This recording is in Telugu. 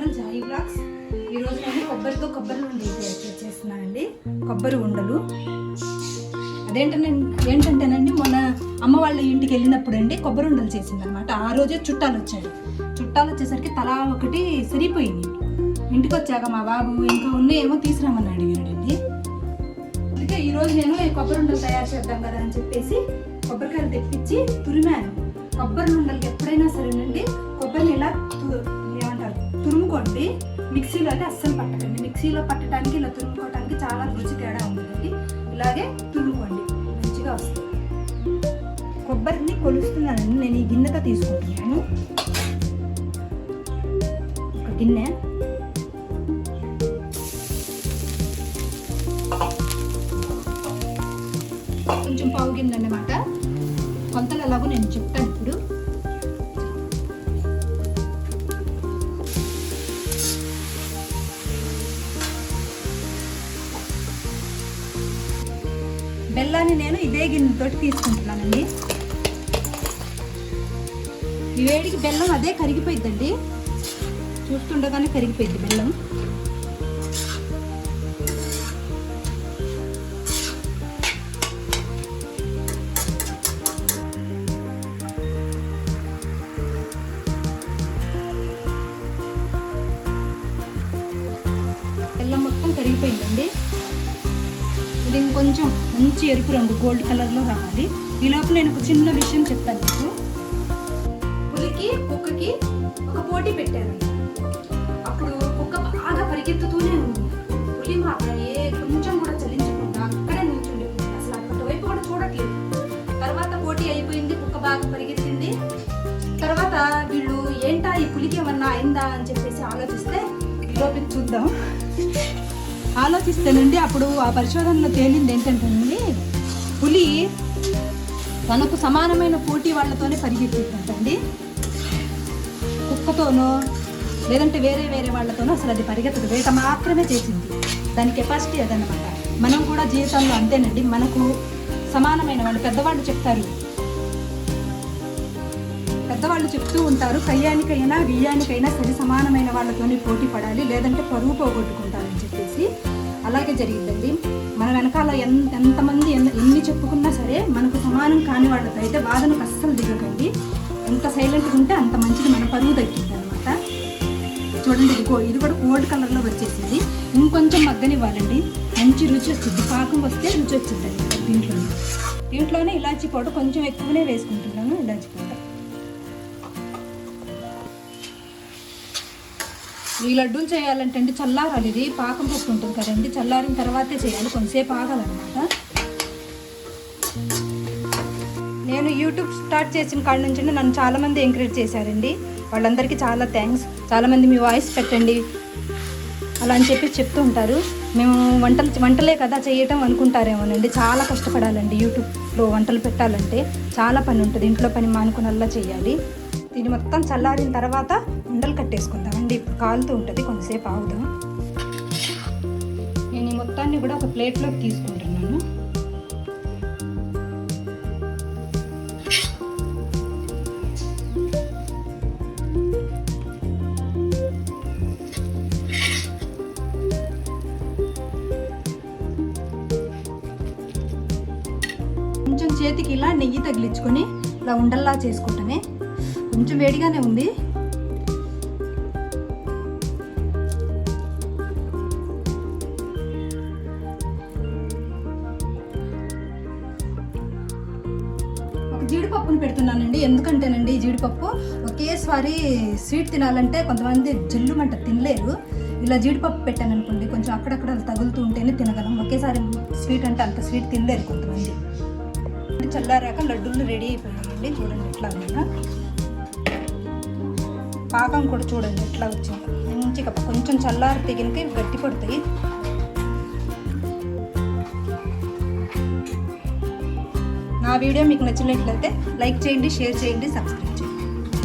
Channel జాయి blogs. ఈరోజు నేను కొబ్బరి ఉండలు చేస్తున్నానండి. కొబ్బరి ఉండలు ఏంటంటేనండి, మొన్న అమ్మ వాళ్ళ ఇంటికి వెళ్ళినప్పుడు అండి కొబ్బరి ఉండలు చేసిందనమాట. ఆ రోజే చుట్టాలు వచ్చేసరికి తలా ఒకటి సరిపోయింది. ఇంటికి వచ్చాక మా బాబు ఇంకా ఏమో తీసుకురామని అడిగాడండి. అందుకే ఈరోజు నేను కొబ్బరి ఉండలు తయారు చేద్దాం కదా అని చెప్పేసి కొబ్బరికాయలు తెప్పించి తురిమాను. కొబ్బరి ఉండలకి ఎప్పుడైనా సరేనండి కొబ్బరిని ఇలా తురుముకోండి. మిక్సీలో అయితే అస్సలు పట్టకండి. మిక్సీలో పట్టడానికి ఇలా తురుముకోవడానికి చాలా రుచి తేడా ఉంటుందండి. ఇలాగే తురుముకోండి, మంచిగా వస్తుంది. కొబ్బరిని కొలుస్తున్నానండి. నేను ఈ గిన్నెతో తీసుకుంటున్నాను. ఒక గిన్నె, కొంచెం పావు గిన్నె అన్నమాట. కొలతలు ఎలాగో నేను చెప్తాను ఇప్పుడు. బెల్లాన్ని నేను ఇదే గిన్నెతోటి తీసుకుంటున్నానండి. ఈ వేడికి బెల్లం అదే కరిగిపోయిద్దండి. చూస్తుండగానే కరిగిపోయింది బెల్లం. బెల్లం మొత్తం కరిగిపోయిందండి. ఇది ఇంకొంచెం మంచి ఎరుపు రంగు గోల్డ్ కలర్లో రావాలి. ఈ లోపల నేను ఒక చిన్న విషయం చెప్తాను మీకు. పులికి కుక్కకి ఒక పోటీ పెట్టారు. అప్పుడు కుక్క బాగా పరిగెత్తుతూనే ఉంది. పులి మాత్రం కొంచెం కూడా చలించకుండా అక్కడే నిల్చుండి అసలు అటువైపు కూడా చూడట్లేదు. తర్వాత పోటీ అయిపోయింది, కుక్క బాగా పరిగెత్తింది. తర్వాత వీళ్ళు ఏంటా ఈ పులికి ఏమన్నా అయిందా అని చెప్పేసి ఆలోచిస్తే ఈలోపు చూద్దాం. ఆలోచిస్తేనండి అప్పుడు ఆ పరిశోధనలో తేలింది ఏంటంటేనండి, పులి తనకు సమానమైన పోటీ వాళ్ళతోనే పరిగెత్తిందంటండి. కుక్కతోనో లేదంటే వేరే వాళ్ళతోనో అసలు అది పరిగెత్తదు. వేట మాత్రమే చేసింది. దాని కెపాసిటీ అదనమాట. మనం కూడా జీవితంలో అంతేనండి. మనకు సమానమైన వాళ్ళు పెద్దవాళ్ళు చెప్తూ ఉంటారు, కయ్యానికైనా బియ్యానికైనా సరి సమానమైన వాళ్ళతోనే పోటీ పడాలి, లేదంటే పరువు పోగొట్టుకుంటారని చెప్పేసి. అలాగే జరిగిందండి. మన వెనకాల ఎంతమంది ఎన్ని చెప్పుకున్నా సరే మనకు సమానం కాని వాళ్ళతో అయితే వాదనకు అస్సలు దిగకండి. ఎంత సైలెంట్గా ఉంటే అంత మంచిది, మన పరువు తగ్గింది అనమాట. చూడండి, ఇది కూడా గోల్డ్ కలర్లో వచ్చేసింది. ఇంకొంచెం మగ్గనివ్వాలండి, మంచి రుచి వస్తుంది. పాకం వస్తే రుచి వచ్చిందండి. దీంట్లోనే ఇలాచీ పౌడర్ కొంచెం ఎక్కువనే వేసుకుంటున్నాను. ఇలాచీ పౌడర్ ఈ లడ్డూలు చేయాలంటే అండి చల్లారాలి. ఇది పాకం పప్పు ఉంటుంది కదండి, చల్లారిన తర్వాతే చేయాలి. కొంతసేపు ఆగాలన్నమాట. నేను యూట్యూబ్ స్టార్ట్ చేసిన కాడ నుంచి నన్ను చాలామంది ఎంకరేజ్ చేశారండి. వాళ్ళందరికీ చాలా థ్యాంక్స్. చాలామంది మీ వాయిస్ పెట్టండి అలా అని చెప్పి చెప్తూ ఉంటారు. మేము వంటలే కదా చేయటం అనుకుంటారేమోనండి. చాలా కష్టపడాలండి. యూట్యూబ్లో వంటలు పెట్టాలంటే చాలా పని ఉంటుంది. ఇంట్లో పని మానుకునల్లా చేయాలి. దీన్ని మొత్తం చల్లారిన తర్వాత ఉండలు కట్టేసుకుందామండి. ఇప్పుడు కాలుతూ ఉంటుంది, కొంతసేపు ఆగుదాం. నేను ఈ మొత్తాన్ని కూడా ఒక ప్లేట్లోకి తీసుకుంటున్నాను. కొంచెం చేతికి ఇలా నెయ్యి తగిలించుకొని ఇలా ఉండల్లా చేసుకుంటామే. కొంచెం వేడిగానే ఉంది. ఒక జీడిపప్పును పెడుతున్నానండి. ఎందుకంటేనండి జీడిపప్పు ఒకేసారి స్వీట్ తినాలంటే కొంతమంది జల్లుమంట తినలేరు. ఇలా జీడిపప్పు పెట్టాను అనుకోండి, కొంచెం అక్కడక్కడ తగులుతూ ఉంటేనే తినగలం. ఒకేసారి స్వీట్ అంటే అంత స్వీట్ తినలేరు కొంతమంది. చల్లారాక లడ్డూలు రెడీ అయిపోయాయండి. చూడండి ఎట్లా ఉన్నా. పాకం కూడా చూడండి ఎట్లా వచ్చింది. మంచిగా కొంచెం చల్లారి తెగినకి గట్టి పడతాయి. నా వీడియో మీకు నచ్చినట్లయితే లైక్ చేయండి, షేర్ చేయండి, సబ్స్క్రైబ్